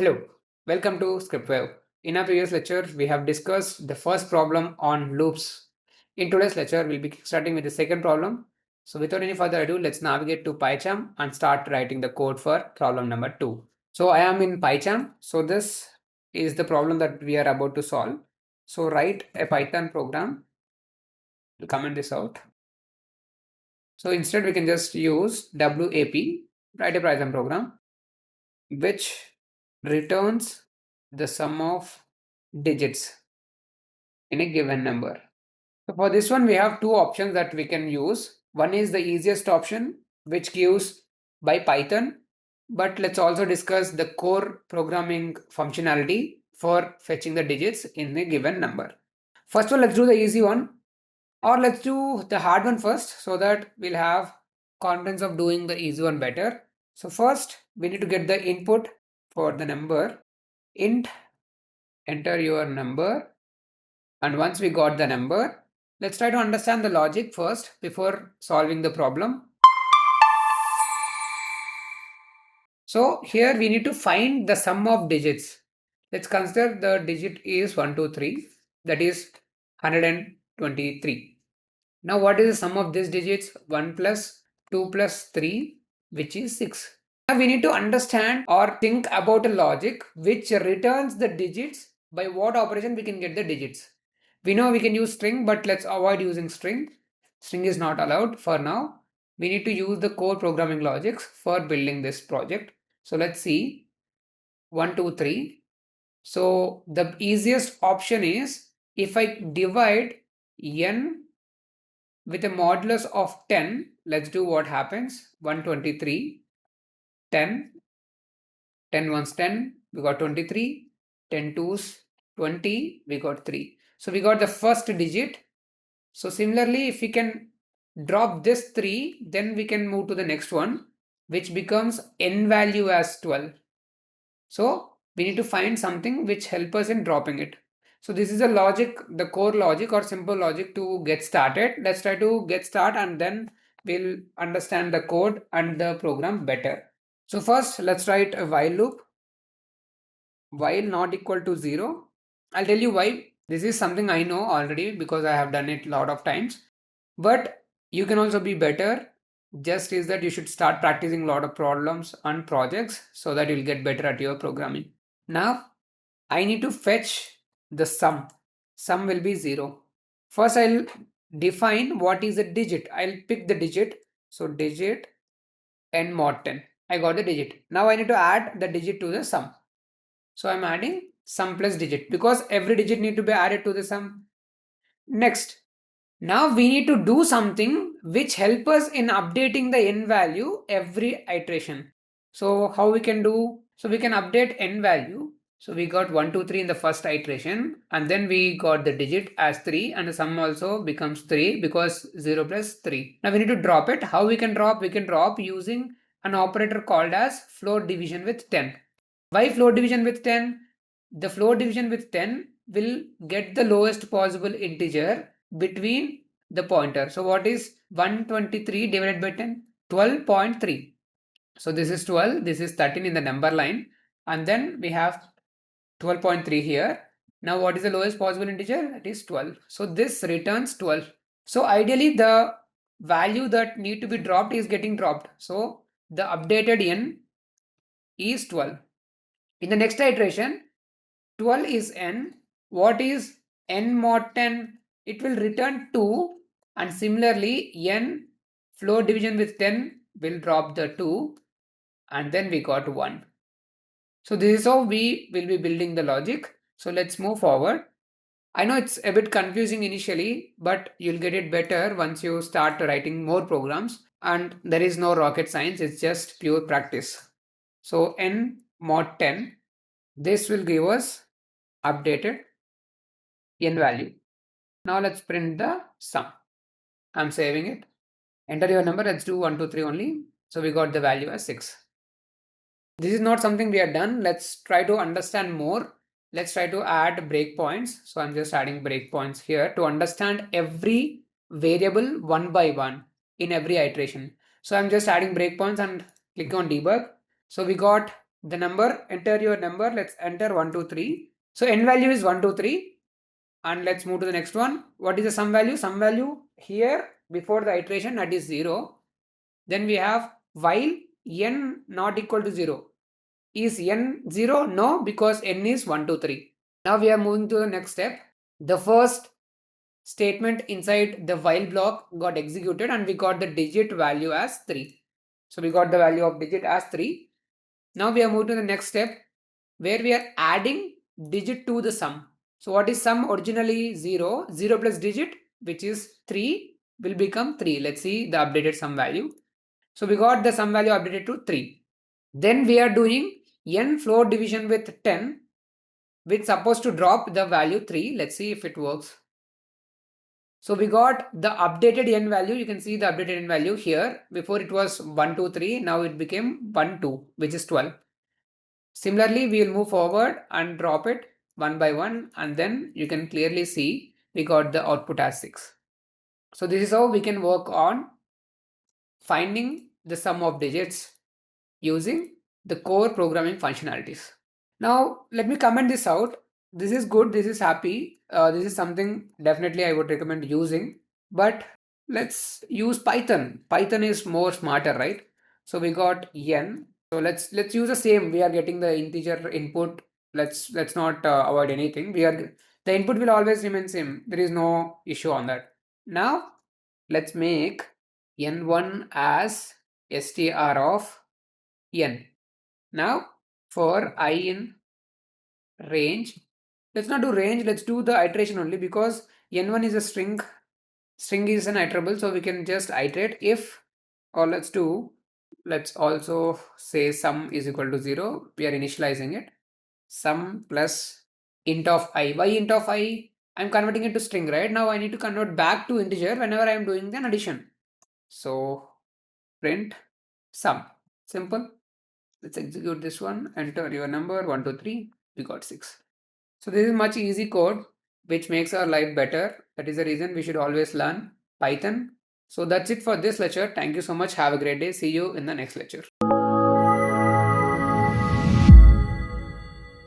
Hello, welcome to ScriptWave. In our previous lecture, we have discussed the first problem on loops. In today's lecture, we'll be starting with the second problem. So without any further ado, let's navigate to PyCharm and start writing the code for problem number 2. So I am in PyCharm. So this is the problem that we are about to solve. So write a Python program to comment this out. So instead we can just use WAP, write a Python program, which returns the sum of digits in a given number. So for this one, we have two options that we can use. One is the easiest option, which gives by Python, but let's also discuss the core programming functionality for fetching the digits in a given number. First of all, let's do the easy one, or let's do the hard one first so that we'll have confidence of doing the easy one better. So first, we need to get the input for the number. Int, enter your number. And once we got the number, let's try to understand the logic first before solving the problem. So here we need to find the sum of digits. Let's consider the digit is 1, 2, 3, that is 123. Now what is the sum of these digits? 1 plus 2 plus 3, which is 6. Now we need to understand or think about a logic which returns the digits. By what operation we can get the digits. We know we can use string, but let's avoid using string. String is not allowed for now. We need to use the core programming logics for building this project. So let's see. 1, 2, 3. So the easiest option is if I divide n with a modulus of 10, let's do what happens. 123, 10, 10 ones 10, we got 23, 10 twos 20, we got 3. So we got the first digit. So similarly, if we can drop this 3, then we can move to the next one, which becomes n value as 12. So we need to find something which helps us in dropping it. So this is a logic, the core logic or simple logic to get started. Let's try to get started and then we'll understand the code and the program better. So first, let's write a while loop. While not equal to 0. I'll tell you why. This is something I know already because I have done it a lot of times. But you can also be better. Just is that you should start practicing a lot of problems and projects so that you'll get better at your programming. Now, I need to fetch the sum. Sum will be 0. First, I'll define what is a digit. I'll pick the digit. So digit n mod 10. I got the digit. Now I need to add the digit to the sum. So I'm adding sum plus digit because every digit need to be added to the sum. Next, now we need to do something which help us in updating the n value every iteration. So how we can do? So we can update n value. So we got 1, 2, 3 in the first iteration and then we got the digit as 3 and the sum also becomes 3 because 0 plus 3. Now we need to drop it. How we can drop? We can drop using an operator called as float division with 10. Why float division with 10? The float division with 10 will get the lowest possible integer between the pointer. So what is 123 divided by 10? 12.3. So this is 12, this is 13 in the number line and then we have 12.3 here. Now what is the lowest possible integer? It is 12. So this returns 12. So ideally the value that need to be dropped is getting dropped. So the updated n is 12. In the next iteration, 12 is n. What is n mod 10? It will return 2 and similarly n float division with 10 will drop the 2 and then we got 1. So this is how we will be building the logic. So let's move forward. I know it's a bit confusing initially, but you'll get it better once you start writing more programs and there is no rocket science, it's just pure practice. So n mod 10. This will give us updated n value. Now let's print the sum. I'm saving it. Enter your number. Let's do 1, 2, 3 only. So we got the value as 6. This is not something we are done. Let's try to understand more. Let's try to add breakpoints. So I'm just adding breakpoints here to understand every variable one by one in every iteration. So I'm just adding breakpoints and click on debug. So we got the number, enter your number. Let's enter 1, 2, 3. So n value is 1, 2, 3. And let's move to the next one. What is the sum value? Sum value here before the iteration, that is 0. Then we have while n not equal to 0. Is n 0? No, because n is 1, 2, 3. Now we are moving to the next step. The first statement inside the while block got executed and we got the digit value as 3. So we got the value of digit as 3. Now we are moving to the next step where we are adding digit to the sum. So what is sum? Originally 0. 0 plus digit, which is 3, will become 3. Let's see the updated sum value. So we got the sum value updated to 3. Then we are doing n floor division with 10, which is supposed to drop the value 3. Let's see if it works. So we got the updated n value. You can see the updated n value here. Before it was 1, 2, 3. Now it became 1, 2, which is 12. Similarly, we will move forward and drop it one by one, and then you can clearly see we got the output as 6. So this is how we can work on finding the sum of digits using the core programming functionalities. Now, let me comment this out. This is good. This is happy. This is something definitely I would recommend using. But let's use Python. Python is more smarter, right? So we got n. So let's use the same. We are getting the integer input. Let's not avoid anything. The input will always remain same. There is no issue on that. Now let's make n1 as str of n. Now for I in range, let's not do range, let's do the iteration only because n1 is a string is an iterable, so we can just iterate if, or let's also say sum is equal to 0. We are initializing it. Sum plus int of I. Why int of I? I'm converting it to string, right? Now I need to convert back to integer whenever I'm doing an addition. So print sum. Simple. Let's execute this one. Enter your number 1, 2, 3. We got 6. So this is much easy code which makes our life better. That is the reason we should always learn Python. So that's it for this lecture. Thank you so much. Have a great day. See you in the next lecture.